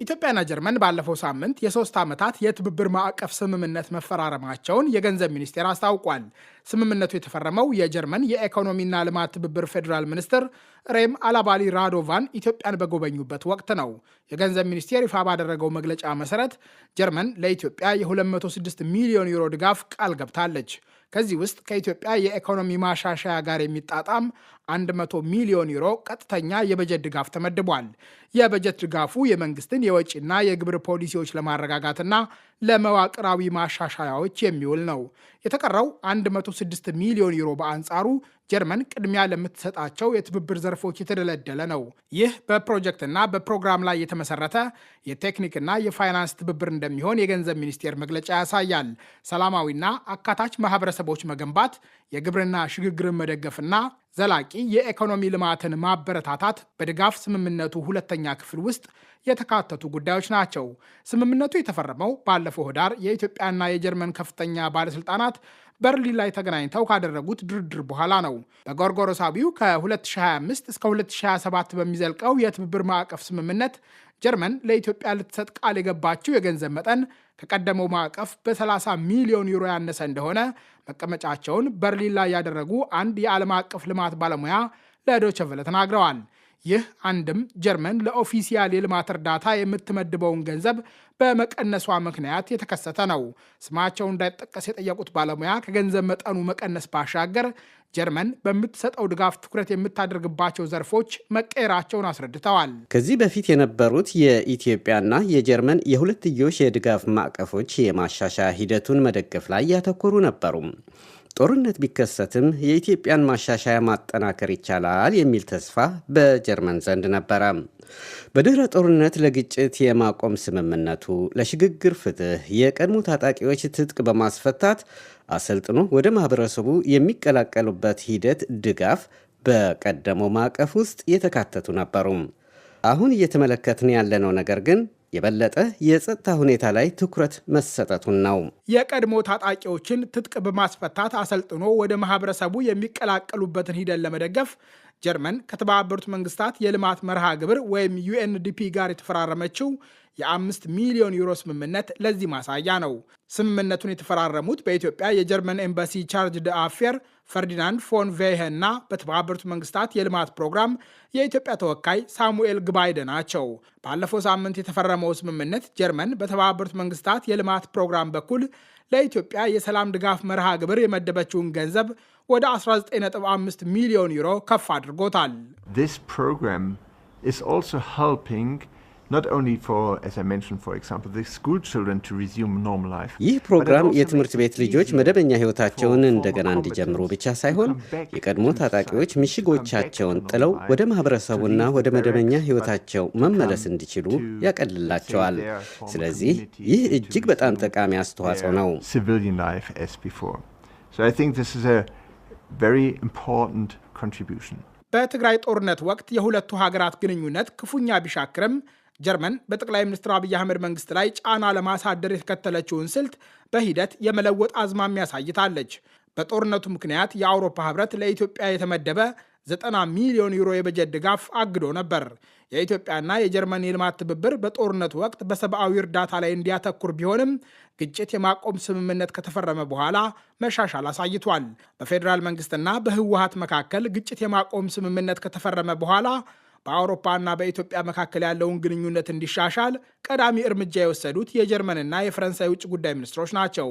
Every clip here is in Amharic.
ኢትዮጵያና ጀርመን ባለፈው ሳምንት የ3 ዓመታት የትብብር ማዕቀፍ ስምምነት መፈራረማቸውን የገንዘብ ሚኒስቴር አስታውቋል። ስምምነቱ የተፈረመው የጀርመን የኢኮኖሚና ልማት ትብብር ፌዴራል ሚኒስትር ሬም አላባሊ ራዶቫን ኢትዮጵያን በጎበኙበት ወቅት ነው። የገንዘብ ሚኒስቴር ይፋ ባደረገው መግለጫ መሰረት ጀርመን ለኢትዮጵያ የ206 ሚሊዮን ዩሮ ድጋፍ ቃል ገብታለች። ከዚህ ውስጥ ከኢትዮጵያ የኢኮኖሚ ማሻሻያ ጋር የሚጣጣም 100 ሚሊዮን ዩሮ ቀጥተኛ የበጀት ድጋፍ ተመድቧል። የበጀት ድጋፉ የመንግስትን የወጪና የግብር ፖሊሲዎች ለማረጋጋትና ለመዋቅራዊ ማሻሻያዎች የሚውል ነው። የተቀረው 106 ሚሊዮን ዩሮ በአንጻሩ ጀርመን ቅድሚያ ለምትሰጣቸው የትብብር ዘርፎች የተደለደለ ነው። ይህ በፕሮጀክትና በፕሮግራም ላይ የተመሰረተ የቴክኒክና የፋይናንስ ትብብር እንደሚሆን የገንዘብ ሚኒስቴር መግለጫ ያሳያል። ሰላማዊና አካታች ማህበረሰቦች መገንባት፣ የግብርና ሽግግርን መደገፍና ዘላቂ የኢኮኖሚ ልማትን ማበረታታት በድጋፍ ስምምነቱ ሁለተኛ ክፍል ውስጥ የተካተቱ ጉዳዮች ናቸው። ስምምነቱ የተፈረመው ባለፈው ህዳር የኢትዮጵያና የጀርመን ከፍተኛ ባለስልጣናት በርሊን ላይ ተገናኝተው ካደረጉት ድርድር በኋላ ነው። በጎርጎሮሳዊው ከ2025 እስከ 2027 በሚዘልቀው የትብብር ማዕቀፍ ስምምነት ጀርመን ለኢትዮጵያ ልትሰጥ ቃል የገባችው የገንዘብ መጠን ከቀደመው ማዕቀፍ በ30 ሚሊዮን ዩሮ ያነሰ እንደሆነ መቀመጫቸውን በርሊን ላይ ያደረጉ አንድ የዓለም አቀፍ ልማት ባለሙያ ለዶይቼ ቬለ ተናግረዋል። ይህ አንድም ጀርመን ለኦፊሲያል የልማት እርዳታ የምትመድበውን ገንዘብ በመቀነሷ ምክንያት የተከሰተ ነው። ስማቸው እንዳይጠቀስ የጠየቁት ባለሙያ ከገንዘብ መጠኑ መቀነስ ባሻገር ጀርመን በምትሰጠው ድጋፍ ትኩረት የምታደርግባቸው ዘርፎች መቀየራቸውን አስረድተዋል። ከዚህ በፊት የነበሩት የኢትዮጵያና የጀርመን የሁለትዮሽ የድጋፍ ማዕቀፎች የማሻሻያ ሂደቱን መደገፍ ላይ ያተኮሩ ነበሩ። ጦርነት ቢከሰትም የኢትዮጵያን ማሻሻያ ማጠናከር ይቻላል የሚል ተስፋ በጀርመን ዘንድ ነበረ። በድህረ ጦርነት ለግጭት የማቆም ስምምነቱ ለሽግግር ፍትህ፣ የቀድሞ ታጣቂዎች ትጥቅ በማስፈታት አሰልጥኖ ወደ ማህበረሰቡ የሚቀላቀሉበት ሂደት ድጋፍ በቀደመው ማዕቀፍ ውስጥ የተካተቱ ነበሩ። አሁን እየተመለከትን ያለነው ነገር ግን የበለጠ የጸጥታ ሁኔታ ላይ ትኩረት መሰጠቱን ነው። የቀድሞ ታጣቂዎችን ትጥቅ በማስፈታት አሰልጥኖ ወደ ማህበረሰቡ የሚቀላቀሉበትን ሂደት ለመደገፍ ጀርመን ከተባበሩት መንግስታት የልማት መርሃ ግብር ወይም ዩኤንዲፒ ጋር የተፈራረመችው የ5 ሚሊዮን ዩሮ ስምምነት ለዚህ ማሳያ ነው። ስምምነቱን የተፈራረሙት በኢትዮጵያ የጀርመን ኤምባሲ ቻርጅ ደ አፌር ፈርዲናንድ ፎን ቬይሄ እና በተባበሩት መንግስታት የልማት ፕሮግራም የኢትዮጵያ ተወካይ ሳሙኤል ግባይደ ናቸው። ባለፈው ሳምንት የተፈረመው ስምምነት ጀርመን በተባበሩት መንግስታት የልማት ፕሮግራም በኩል ለኢትዮጵያ የሰላም ድጋፍ መርሃ ግብር የመደበችውን ገንዘብ ወደ 19.5 ሚሊዮን ዩሮ ከፍ አድርጎታል። This program is also helping not only for, as I mentioned, for example, the school children to resume normal life. ይህ ፕሮግራም የትምህርት ቤት ልጆች መደበኛ ህይወታቸውን እንደገና እንዲጀምሩ ብቻ ሳይሆን የቀድሞ ታጣቂዎች ምሽጎቻቸውን ጥለው ወደ ማህበረሰቡና ወደ መደበኛ ህይወታቸው መመለስ እንዲችሉ ያቀልላቸዋል። ስለዚህ ይህ እጅግ በጣም ጠቃሚ አስተዋጽኦ ነው። Civilian life as before. So I think this is a very important contribution. በትግራይ ጦርነት ወቅት የሁለቱ ሀገራት ግንኙነት ክፉኛ ቢሻክርም ጀርመን በጠቅላይ ሚኒስትር አብይ አህመድ መንግስት ላይ ጫና ለማሳደር የተከተለችውን ስልት በሂደት የመለወጥ አዝማሚያ አሳይታለች። በጦርነቱ ምክንያት የአውሮፓ ህብረት ለኢትዮጵያ የተመደበ 90 ሚሊዮን ዩሮ የበጀት ድጋፍ አግዶ ነበር። የኢትዮጵያና የጀርመን የልማት ትብብር በጦርነቱ ወቅት በሰብአዊ እርዳታ ላይ እንዲያተኩር ቢሆንም ግጭት የማቆም ስምምነት ከተፈረመ በኋላ መሻሻል አሳይቷል። በፌዴራል መንግስትና በህወሀት መካከል ግጭት የማቆም ስምምነት ከተፈረመ በኋላ በአውሮፓና በኢትዮጵያ መካከል ያለውን ግንኙነት እንዲሻሻል ቀዳሚ እርምጃ የወሰዱት የጀርመንና የፈረንሳይ ውጭ ጉዳይ ሚኒስትሮች ናቸው።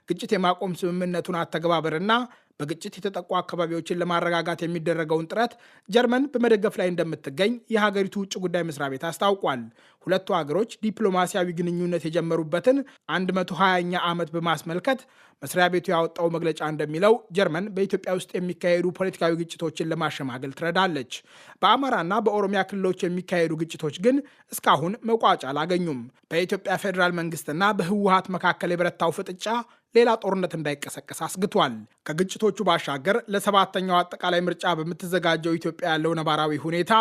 ግጭት የማቆም ስምምነቱን አተገባበርና በግጭት የተጠቁ አካባቢዎችን ለማረጋጋት የሚደረገውን ጥረት ጀርመን በመደገፍ ላይ እንደምትገኝ የሀገሪቱ ውጭ ጉዳይ መስሪያ ቤት አስታውቋል። ሁለቱ ሀገሮች ዲፕሎማሲያዊ ግንኙነት የጀመሩበትን 120ኛ ዓመት በማስመልከት መስሪያ ቤቱ ያወጣው መግለጫ እንደሚለው ጀርመን በኢትዮጵያ ውስጥ የሚካሄዱ ፖለቲካዊ ግጭቶችን ለማሸማገል ትረዳለች። በአማራና በኦሮሚያ ክልሎች የሚካሄዱ ግጭቶች ግን እስካሁን መቋጫ አላገኙም። በኢትዮጵያ ፌዴራል መንግስትና በህወሀት መካከል የበረታው ፍጥጫ ሌላ ጦርነት እንዳይቀሰቀስ አስግቷል። ከግጭቶቹ ባሻገር ለሰባተኛው አጠቃላይ ምርጫ በምትዘጋጀው ኢትዮጵያ ያለው ነባራዊ ሁኔታ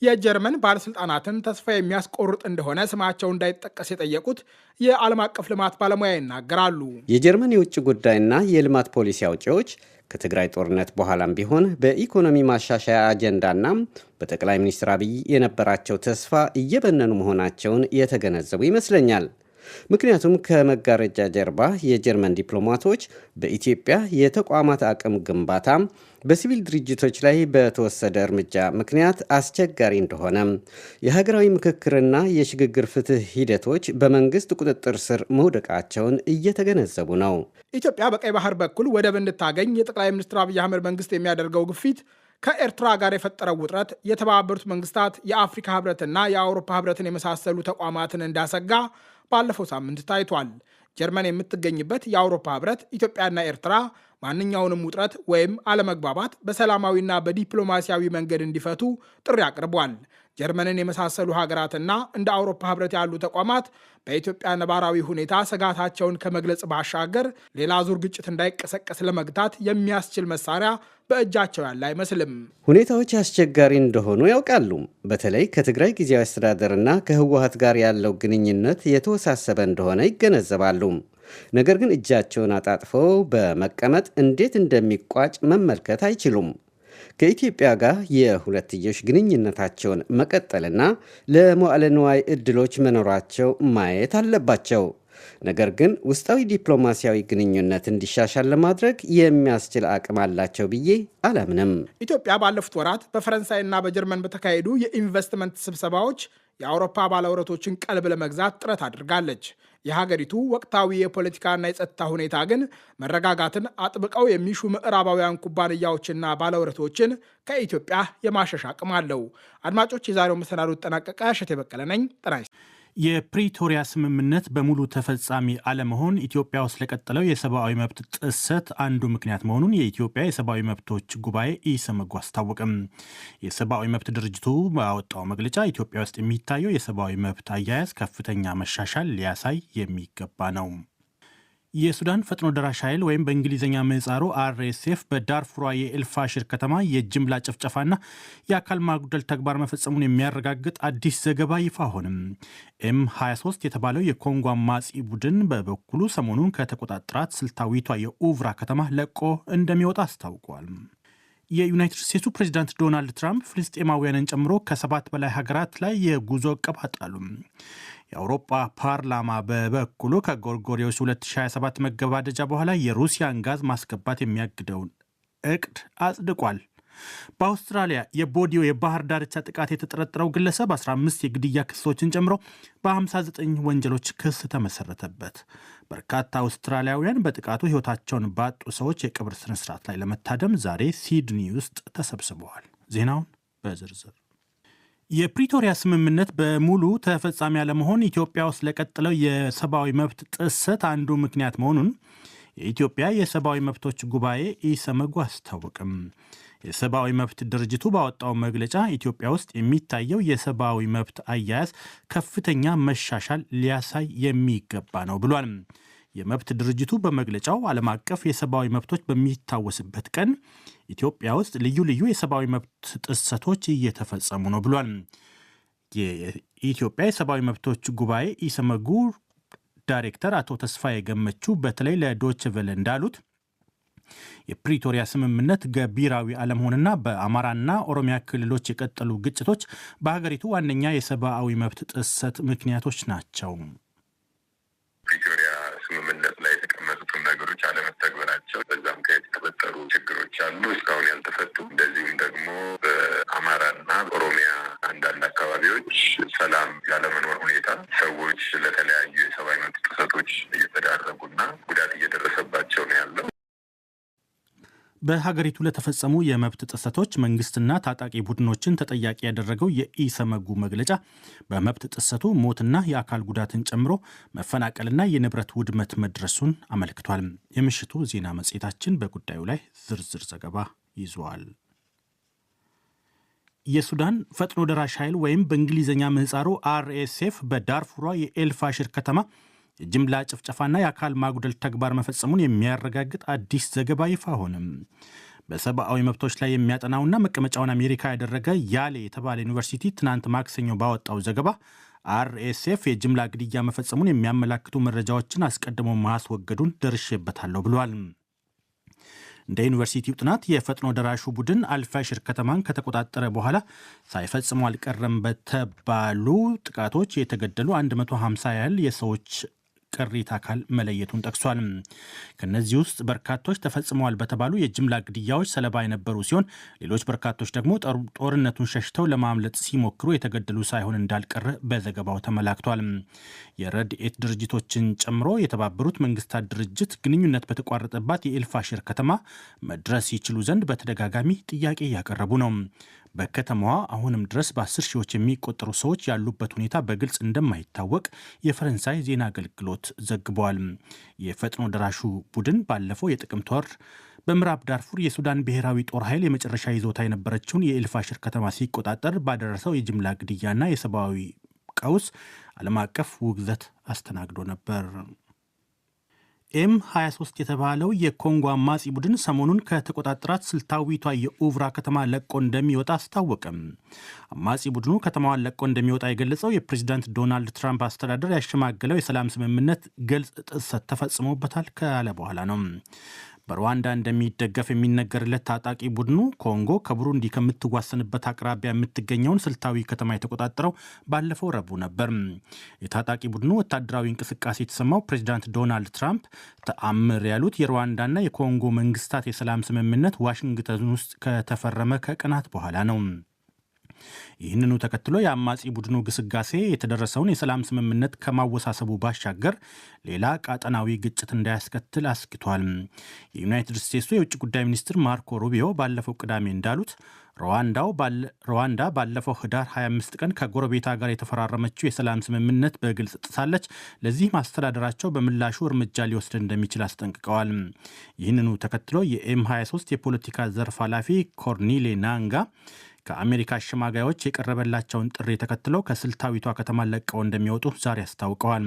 የጀርመን ባለስልጣናትን ተስፋ የሚያስቆርጥ እንደሆነ ስማቸው እንዳይጠቀስ የጠየቁት የዓለም አቀፍ ልማት ባለሙያ ይናገራሉ። የጀርመን የውጭ ጉዳይና የልማት ፖሊሲ አውጪዎች ከትግራይ ጦርነት በኋላም ቢሆን በኢኮኖሚ ማሻሻያ አጀንዳና በጠቅላይ ሚኒስትር አብይ የነበራቸው ተስፋ እየበነኑ መሆናቸውን የተገነዘቡ ይመስለኛል። ምክንያቱም ከመጋረጃ ጀርባ የጀርመን ዲፕሎማቶች በኢትዮጵያ የተቋማት አቅም ግንባታ በሲቪል ድርጅቶች ላይ በተወሰደ እርምጃ ምክንያት አስቸጋሪ እንደሆነ፣ የሀገራዊ ምክክርና የሽግግር ፍትህ ሂደቶች በመንግስት ቁጥጥር ስር መውደቃቸውን እየተገነዘቡ ነው። ኢትዮጵያ በቀይ ባህር በኩል ወደብ እንድታገኝ የጠቅላይ ሚኒስትር አብይ አህመድ መንግስት የሚያደርገው ግፊት ከኤርትራ ጋር የፈጠረው ውጥረት የተባበሩት መንግስታት፣ የአፍሪካ ህብረትና የአውሮፓ ህብረትን የመሳሰሉ ተቋማትን እንዳሰጋ ባለፈው ሳምንት ታይቷል። ጀርመን የምትገኝበት የአውሮፓ ህብረት ኢትዮጵያና ኤርትራ ማንኛውንም ውጥረት ወይም አለመግባባት በሰላማዊና በዲፕሎማሲያዊ መንገድ እንዲፈቱ ጥሪ አቅርቧል። ጀርመንን የመሳሰሉ ሀገራትና እንደ አውሮፓ ህብረት ያሉ ተቋማት በኢትዮጵያ ነባራዊ ሁኔታ ስጋታቸውን ከመግለጽ ባሻገር ሌላ ዙር ግጭት እንዳይቀሰቀስ ለመግታት የሚያስችል መሳሪያ በእጃቸው ያለ አይመስልም። ሁኔታዎች አስቸጋሪ እንደሆኑ ያውቃሉ። በተለይ ከትግራይ ጊዜያዊ አስተዳደርና ከህወሀት ጋር ያለው ግንኙነት የተወሳሰበ እንደሆነ ይገነዘባሉ። ነገር ግን እጃቸውን አጣጥፈው በመቀመጥ እንዴት እንደሚቋጭ መመልከት አይችሉም። ከኢትዮጵያ ጋር የሁለትዮሽ ግንኙነታቸውን መቀጠልና ለመዋዕለ ንዋይ ዕድሎች መኖራቸው ማየት አለባቸው። ነገር ግን ውስጣዊ ዲፕሎማሲያዊ ግንኙነት እንዲሻሻል ለማድረግ የሚያስችል አቅም አላቸው ብዬ አላምንም። ኢትዮጵያ ባለፉት ወራት በፈረንሳይና በጀርመን በተካሄዱ የኢንቨስትመንት ስብሰባዎች የአውሮፓ ባለውረቶችን ቀልብ ለመግዛት ጥረት አድርጋለች። የሀገሪቱ ወቅታዊ የፖለቲካና የጸጥታ ሁኔታ ግን መረጋጋትን አጥብቀው የሚሹ ምዕራባውያን ኩባንያዎችና ባለውረቶችን ከኢትዮጵያ የማሸሽ አቅም አለው። አድማጮች፣ የዛሬው መሰናዶ ተጠናቀቀ። እሸቴ በቀለ ነኝ። ጤና ይስጥልኝ። የፕሪቶሪያ ስምምነት በሙሉ ተፈጻሚ አለመሆን ኢትዮጵያ ውስጥ ለቀጠለው የሰብአዊ መብት ጥሰት አንዱ ምክንያት መሆኑን የኢትዮጵያ የሰብአዊ መብቶች ጉባኤ ኢሰመጉ አስታወቀም። የሰብአዊ መብት ድርጅቱ ባወጣው መግለጫ ኢትዮጵያ ውስጥ የሚታየው የሰብአዊ መብት አያያዝ ከፍተኛ መሻሻል ሊያሳይ የሚገባ ነው። የሱዳን ፈጥኖ ደራሽ ኃይል ወይም በእንግሊዝኛ ምህጻሩ RSF በዳርፉሯ የኤልፋሽር ከተማ የጅምላ ጭፍጨፋና የአካል ማጉደል ተግባር መፈጸሙን የሚያረጋግጥ አዲስ ዘገባ ይፋ ሆንም። M23 የተባለው የኮንጎ አማጺ ቡድን በበኩሉ ሰሞኑን ከተቆጣጠራት ስልታዊቷ የኡቭራ ከተማ ለቆ እንደሚወጣ አስታውቋል። የዩናይትድ ስቴትሱ ፕሬዚዳንት ዶናልድ ትራምፕ ፍልስጤማውያንን ጨምሮ ከ7 በላይ ሀገራት ላይ የጉዞ እቀባ ጣሉ። የአውሮፓ ፓርላማ በበኩሉ ከጎርጎሪዮስ 2027 መገባደጃ በኋላ የሩሲያን ጋዝ ማስገባት የሚያግደውን እቅድ አጽድቋል። በአውስትራሊያ የቦዲዮ የባህር ዳርቻ ጥቃት የተጠረጠረው ግለሰብ 15 የግድያ ክሶችን ጨምሮ በ59 ወንጀሎች ክስ ተመሰረተበት። በርካታ አውስትራሊያውያን በጥቃቱ ሕይወታቸውን ባጡ ሰዎች የቀብር ስነስርዓት ላይ ለመታደም ዛሬ ሲድኒ ውስጥ ተሰብስበዋል። ዜናውን በዝርዝር የፕሪቶሪያ ስምምነት በሙሉ ተፈጻሚ ያለመሆን ኢትዮጵያ ውስጥ ለቀጠለው የሰብአዊ መብት ጥሰት አንዱ ምክንያት መሆኑን የኢትዮጵያ የሰብአዊ መብቶች ጉባኤ ኢሰመጉ አስታወቅም። የሰብአዊ መብት ድርጅቱ ባወጣው መግለጫ ኢትዮጵያ ውስጥ የሚታየው የሰብአዊ መብት አያያዝ ከፍተኛ መሻሻል ሊያሳይ የሚገባ ነው ብሏል። የመብት ድርጅቱ በመግለጫው ዓለም አቀፍ የሰብአዊ መብቶች በሚታወስበት ቀን ኢትዮጵያ ውስጥ ልዩ ልዩ የሰብአዊ መብት ጥሰቶች እየተፈጸሙ ነው ብሏል። የኢትዮጵያ የሰብአዊ መብቶች ጉባኤ ኢሰመጉ ዳይሬክተር አቶ ተስፋዬ ገመቹ በተለይ ለዶይቼ ቬለ እንዳሉት የፕሪቶሪያ ስምምነት ገቢራዊ አለመሆንና በአማራና ኦሮሚያ ክልሎች የቀጠሉ ግጭቶች በሀገሪቱ ዋነኛ የሰብአዊ መብት ጥሰት ምክንያቶች ናቸው። ፕሪቶሪያ ስምምነት ላይ የተቀመጡትን ነገሮች አለመተግበራቸው፣ በዛም ምክንያት የተፈጠሩ ችግሮች አሉ እስካሁን ያልተፈቱ። እንደዚሁም ደግሞ በአማራና ኦሮሚያ አንዳንድ አካባቢዎች ሰላም ያለመኖር ሁኔታ ሰዎች ለተለያዩ የሰብአዊ መብት ጥሰቶች እየተዳረጉና ጉዳት እየደረሰባቸው ነው ያለው። በሀገሪቱ ለተፈጸሙ የመብት ጥሰቶች መንግስትና ታጣቂ ቡድኖችን ተጠያቂ ያደረገው የኢሰመጉ መግለጫ በመብት ጥሰቱ ሞትና የአካል ጉዳትን ጨምሮ መፈናቀልና የንብረት ውድመት መድረሱን አመልክቷል። የምሽቱ ዜና መጽሔታችን በጉዳዩ ላይ ዝርዝር ዘገባ ይዟል። የሱዳን ፈጥኖ ደራሽ ኃይል ወይም በእንግሊዝኛ ምህጻሩ RSF በዳርፉሯ የኤልፋሽር ከተማ የጅምላ ጭፍጨፋና የአካል ማጉደል ተግባር መፈጸሙን የሚያረጋግጥ አዲስ ዘገባ ይፋ ሆነም። በሰብአዊ መብቶች ላይ የሚያጠናውና መቀመጫውን አሜሪካ ያደረገ ያሌ የተባለ ዩኒቨርሲቲ ትናንት ማክሰኞ ባወጣው ዘገባ RSF የጅምላ ግድያ መፈጸሙን የሚያመላክቱ መረጃዎችን አስቀድሞ ማስወገዱን ደርሼበታለሁ ብሏል። እንደ ዩኒቨርሲቲው ጥናት የፈጥኖ ደራሹ ቡድን አልፋሽር ከተማን ከተቆጣጠረ በኋላ ሳይፈጽሙ አልቀረም በተባሉ ጥቃቶች የተገደሉ 150 ያህል የሰዎች ቅሪት አካል መለየቱን ጠቅሷል። ከነዚህ ውስጥ በርካቶች ተፈጽመዋል በተባሉ የጅምላ ግድያዎች ሰለባ የነበሩ ሲሆን ሌሎች በርካቶች ደግሞ ጦርነቱን ሸሽተው ለማምለጥ ሲሞክሩ የተገደሉ ሳይሆን እንዳልቀረ በዘገባው ተመላክቷል። የረድኤት ድርጅቶችን ጨምሮ የተባበሩት መንግስታት ድርጅት ግንኙነት በተቋረጠባት የኤልፋሽር ከተማ መድረስ ይችሉ ዘንድ በተደጋጋሚ ጥያቄ እያቀረቡ ነው። በከተማዋ አሁንም ድረስ በ10 ሺዎች የሚቆጠሩ ሰዎች ያሉበት ሁኔታ በግልጽ እንደማይታወቅ የፈረንሳይ ዜና አገልግሎት ዘግቧል። የፈጥኖ ደራሹ ቡድን ባለፈው የጥቅምት ወር በምዕራብ ዳርፉር የሱዳን ብሔራዊ ጦር ኃይል የመጨረሻ ይዞታ የነበረችውን የኤልፋሽር ከተማ ሲቆጣጠር ባደረሰው የጅምላ ግድያና የሰብአዊ ቀውስ ዓለም አቀፍ ውግዘት አስተናግዶ ነበር። M23 የተባለው የኮንጎ አማጺ ቡድን ሰሞኑን ከተቆጣጠራት ስልታዊቷ የኡቭራ ከተማ ለቆ እንደሚወጣ አስታወቀም። አማጺ ቡድኑ ከተማዋን ለቆ እንደሚወጣ የገለጸው የፕሬዚዳንት ዶናልድ ትራምፕ አስተዳደር ያሸማገለው የሰላም ስምምነት ግልጽ ጥሰት ተፈጽሞበታል ካለ በኋላ ነው። በሩዋንዳ እንደሚደገፍ የሚነገርለት ታጣቂ ቡድኑ ኮንጎ ከቡሩንዲ ከምትዋሰንበት አቅራቢያ የምትገኘውን ስልታዊ ከተማ የተቆጣጠረው ባለፈው ረቡዕ ነበር። የታጣቂ ቡድኑ ወታደራዊ እንቅስቃሴ የተሰማው ፕሬዚዳንት ዶናልድ ትራምፕ ተአምር ያሉት የሩዋንዳና የኮንጎ መንግስታት የሰላም ስምምነት ዋሽንግተን ውስጥ ከተፈረመ ከቀናት በኋላ ነው። ይህንኑ ተከትሎ የአማጺ ቡድኑ ግስጋሴ የተደረሰውን የሰላም ስምምነት ከማወሳሰቡ ባሻገር ሌላ ቃጠናዊ ግጭት እንዳያስከትል አስግቷል። የዩናይትድ ስቴትሱ የውጭ ጉዳይ ሚኒስትር ማርኮ ሩቢዮ ባለፈው ቅዳሜ እንዳሉት ሩዋንዳ ባለፈው ህዳር 25 ቀን ከጎረቤታ ጋር የተፈራረመችው የሰላም ስምምነት በግልጽ ጥሳለች። ለዚህ ማስተዳደራቸው በምላሹ እርምጃ ሊወስድ እንደሚችል አስጠንቅቀዋል። ይህንኑ ተከትሎ የኤም23 የፖለቲካ ዘርፍ ኃላፊ ኮርኒሌ ናንጋ ከአሜሪካ አሸማጋዮች የቀረበላቸውን ጥሪ ተከትለው ከስልታዊቷ ከተማ ለቀው እንደሚወጡ ዛሬ አስታውቀዋል።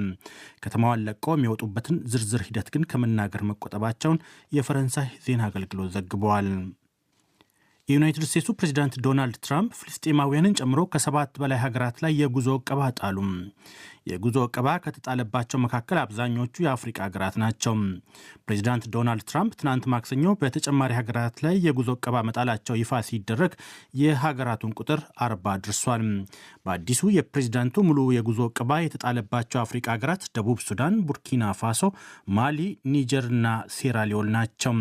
ከተማዋን ለቀው የሚወጡበትን ዝርዝር ሂደት ግን ከመናገር መቆጠባቸውን የፈረንሳይ ዜና አገልግሎት ዘግበዋል። የዩናይትድ ስቴትሱ ፕሬዚዳንት ዶናልድ ትራምፕ ፍልስጤማውያንን ጨምሮ ከ7 በላይ ሀገራት ላይ የጉዞ እቀባ ጣሉ። የጉዞ እቀባ ከተጣለባቸው መካከል አብዛኞቹ የአፍሪቃ ሀገራት ናቸው። ፕሬዚዳንት ዶናልድ ትራምፕ ትናንት ማክሰኞ በተጨማሪ ሀገራት ላይ የጉዞ እቀባ መጣላቸው ይፋ ሲደረግ የሀገራቱን ቁጥር 40 አድርሷል። በአዲሱ የፕሬዚዳንቱ ሙሉ የጉዞ እቀባ የተጣለባቸው አፍሪቃ ሀገራት ደቡብ ሱዳን፣ ቡርኪና ፋሶ፣ ማሊ፣ ኒጀር እና ሴራሊዮን ናቸው።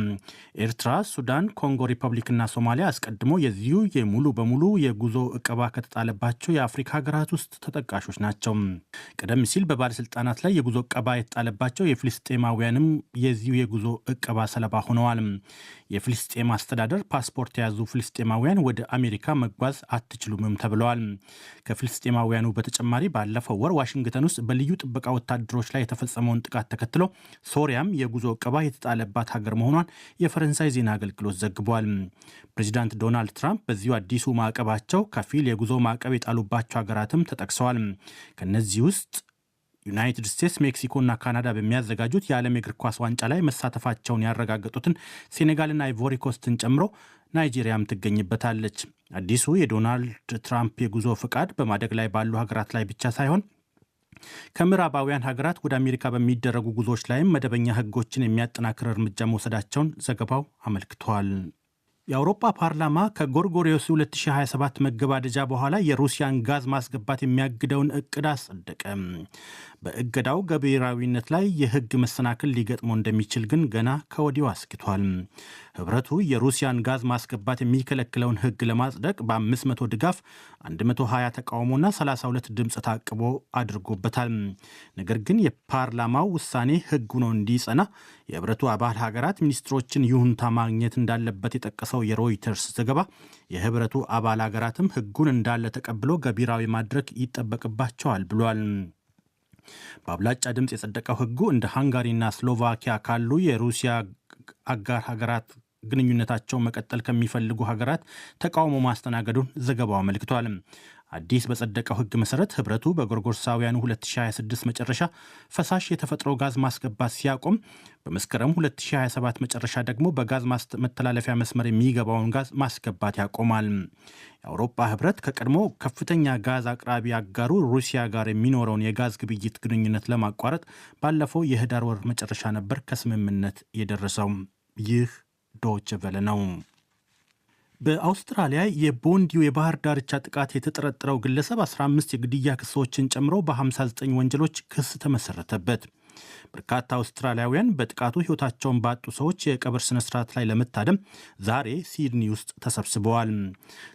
ኤርትራ፣ ሱዳን፣ ኮንጎ ሪፐብሊክና ሶማሊያ አስቀድሞ የዚሁ የሙሉ በሙሉ የጉዞ እቀባ ከተጣለባቸው የአፍሪካ ሀገራት ውስጥ ተጠቃሾች ናቸው። ቀደም ሲል በባለስልጣናት ላይ የጉዞ እቀባ የተጣለባቸው የፍልስጤማውያንም የዚሁ የጉዞ እቀባ ሰለባ ሆነዋል። የፍልስጤም አስተዳደር ፓስፖርት የያዙ ፍልስጤማውያን ወደ አሜሪካ መጓዝ አትችሉምም ተብለዋል። ከፍልስጤማውያኑ በተጨማሪ ባለፈው ወር ዋሽንግተን ውስጥ በልዩ ጥበቃ ወታደሮች ላይ የተፈጸመውን ጥቃት ተከትሎ ሶሪያም የጉዞ እቀባ የተጣለባት ሀገር መሆኗን የፈረንሳይ ዜና አገልግሎት ዘግቧል። ፕሬዚዳንት ዶናልድ ትራምፕ በዚሁ አዲሱ ማዕቀባቸው ከፊል የጉዞ ማዕቀብ የጣሉባቸው ሀገራትም ተጠቅሰዋል። ከነዚህ ውስጥ ዩናይትድ ስቴትስ፣ ሜክሲኮና ካናዳ በሚያዘጋጁት የዓለም የእግር ኳስ ዋንጫ ላይ መሳተፋቸውን ያረጋገጡትን ሴኔጋልና አይቮሪኮስትን ጨምሮ ናይጄሪያም ትገኝበታለች። አዲሱ የዶናልድ ትራምፕ የጉዞ ፍቃድ በማደግ ላይ ባሉ ሀገራት ላይ ብቻ ሳይሆን ከምዕራባውያን ሀገራት ወደ አሜሪካ በሚደረጉ ጉዞዎች ላይም መደበኛ ሕጎችን የሚያጠናክር እርምጃ መውሰዳቸውን ዘገባው አመልክቷል። የአውሮፓ ፓርላማ ከጎርጎሪዮስ 2027 መገባደጃ በኋላ የሩሲያን ጋዝ ማስገባት የሚያግደውን እቅድ አጸደቀ። በእገዳው ገቢራዊነት ላይ የህግ መሰናክል ሊገጥመው እንደሚችል ግን ገና ከወዲሁ አስግቷል። ህብረቱ የሩሲያን ጋዝ ማስገባት የሚከለክለውን ህግ ለማጽደቅ በ500 ድጋፍ 120 ተቃውሞና 32 ድምፅ ታቅቦ አድርጎበታል። ነገር ግን የፓርላማው ውሳኔ ህግ ሆኖ እንዲጸና የህብረቱ አባል ሀገራት ሚኒስትሮችን ይሁንታ ማግኘት እንዳለበት የጠቀሰው የሮይተርስ ዘገባ የህብረቱ አባል ሀገራትም ህጉን እንዳለ ተቀብሎ ገቢራዊ ማድረግ ይጠበቅባቸዋል ብሏል። በአብላጫ ድምፅ የጸደቀው ህጉ እንደ ሃንጋሪና ስሎቫኪያ ካሉ የሩሲያ አጋር ሀገራት ግንኙነታቸው መቀጠል ከሚፈልጉ ሀገራት ተቃውሞ ማስተናገዱን ዘገባው አመልክቷል። አዲስ በጸደቀው ህግ መሰረት ህብረቱ በጎርጎርሳውያኑ 2026 መጨረሻ ፈሳሽ የተፈጥሮ ጋዝ ማስገባት ሲያቆም በመስከረም 2027 መጨረሻ ደግሞ በጋዝ መተላለፊያ መስመር የሚገባውን ጋዝ ማስገባት ያቆማል። የአውሮፓ ህብረት ከቀድሞ ከፍተኛ ጋዝ አቅራቢ አጋሩ ሩሲያ ጋር የሚኖረውን የጋዝ ግብይት ግንኙነት ለማቋረጥ ባለፈው የህዳር ወር መጨረሻ ነበር ከስምምነት የደረሰው። ይህ ዶይቼ ቬለ ነው። በአውስትራሊያ የቦንዲው የባህር ዳርቻ ጥቃት የተጠረጠረው ግለሰብ 15 የግድያ ክሶችን ጨምሮ በ59 ወንጀሎች ክስ ተመሰረተበት። በርካታ አውስትራሊያውያን በጥቃቱ ሕይወታቸውን ባጡ ሰዎች የቀብር ስነስርዓት ላይ ለመታደም ዛሬ ሲድኒ ውስጥ ተሰብስበዋል።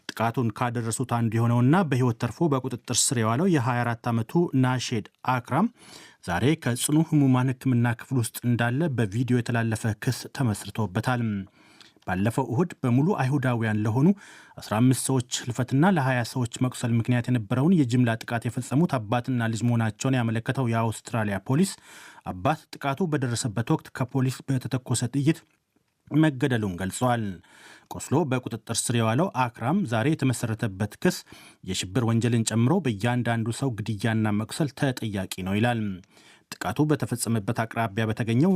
ጥቃቱን ካደረሱት አንዱ የሆነውና በሕይወት ተርፎ በቁጥጥር ስር የዋለው የ24 ዓመቱ ናሼድ አክራም ዛሬ ከጽኑ ህሙማን ሕክምና ክፍል ውስጥ እንዳለ በቪዲዮ የተላለፈ ክስ ተመስርቶበታል። ባለፈው እሁድ በሙሉ አይሁዳውያን ለሆኑ 15 ሰዎች ህልፈትና ለ20 ሰዎች መቁሰል ምክንያት የነበረውን የጅምላ ጥቃት የፈጸሙት አባትና ልጅ መሆናቸውን ያመለከተው የአውስትራሊያ ፖሊስ አባት ጥቃቱ በደረሰበት ወቅት ከፖሊስ በተተኮሰ ጥይት መገደሉን ገልጿል። ቆስሎ በቁጥጥር ስር የዋለው አክራም ዛሬ የተመሰረተበት ክስ የሽብር ወንጀልን ጨምሮ በእያንዳንዱ ሰው ግድያና መቁሰል ተጠያቂ ነው ይላል። ጥቃቱ በተፈጸመበት አቅራቢያ በተገኘው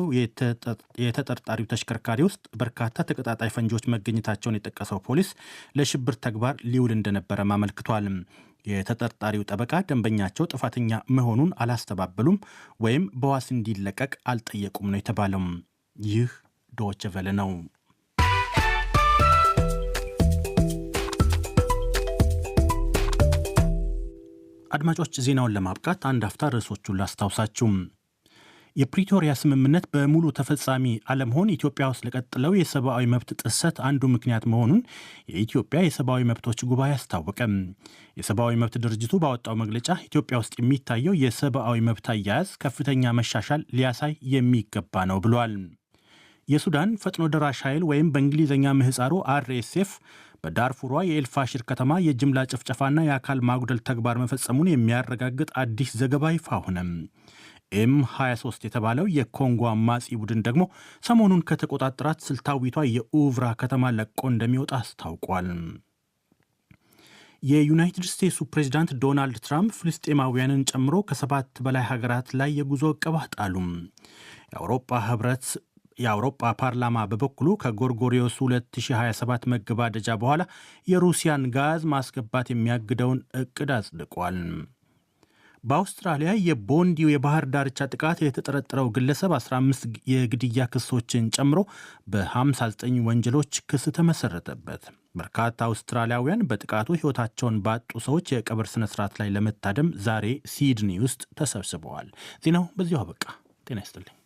የተጠርጣሪው ተሽከርካሪ ውስጥ በርካታ ተቀጣጣይ ፈንጂዎች መገኘታቸውን የጠቀሰው ፖሊስ ለሽብር ተግባር ሊውል እንደነበረም አመልክቷል። የተጠርጣሪው ጠበቃ ደንበኛቸው ጥፋተኛ መሆኑን አላስተባበሉም ወይም በዋስ እንዲለቀቅ አልጠየቁም ነው የተባለው። ይህ ዶይቼ ቬለ ነው። አድማጮች ዜናውን ለማብቃት አንድ አፍታ ርዕሶቹን ላስታውሳችሁ። የፕሪቶሪያ ስምምነት በሙሉ ተፈጻሚ አለመሆን ኢትዮጵያ ውስጥ ለቀጥለው የሰብአዊ መብት ጥሰት አንዱ ምክንያት መሆኑን የኢትዮጵያ የሰብአዊ መብቶች ጉባኤ አስታወቀ። የሰብአዊ መብት ድርጅቱ ባወጣው መግለጫ ኢትዮጵያ ውስጥ የሚታየው የሰብአዊ መብት አያያዝ ከፍተኛ መሻሻል ሊያሳይ የሚገባ ነው ብሏል። የሱዳን ፈጥኖ ደራሽ ኃይል ወይም በእንግሊዝኛ ምህፃሩ RSF በዳርፉሯ የኤልፋሽር ከተማ የጅምላ ጭፍጨፋና የአካል ማጉደል ተግባር መፈጸሙን የሚያረጋግጥ አዲስ ዘገባ ይፋ ሆነ። M23 የተባለው የኮንጎ አማጺ ቡድን ደግሞ ሰሞኑን ከተቆጣጠራት ስልታዊቷ የኡቭራ ከተማ ለቆ እንደሚወጣ አስታውቋል። የዩናይትድ ስቴትሱ ፕሬዚዳንት ዶናልድ ትራምፕ ፍልስጤማውያንን ጨምሮ ከ7 በላይ ሀገራት ላይ የጉዞ ዕቀባ ጣሉ። የአውሮፓ ፓርላማ በበኩሉ ከጎርጎሪዮስ 2027 መገባደጃ በኋላ የሩሲያን ጋዝ ማስገባት የሚያግደውን እቅድ አጽድቋል። በአውስትራሊያ የቦንዲው የባህር ዳርቻ ጥቃት የተጠረጠረው ግለሰብ 15 የግድያ ክሶችን ጨምሮ በ59 ወንጀሎች ክስ ተመሰረተበት። በርካታ አውስትራሊያውያን በጥቃቱ ሕይወታቸውን ባጡ ሰዎች የቀብር ስነስርዓት ላይ ለመታደም ዛሬ ሲድኒ ውስጥ ተሰብስበዋል። ዜናው በዚሁ አበቃ። ጤና ይስጥልኝ።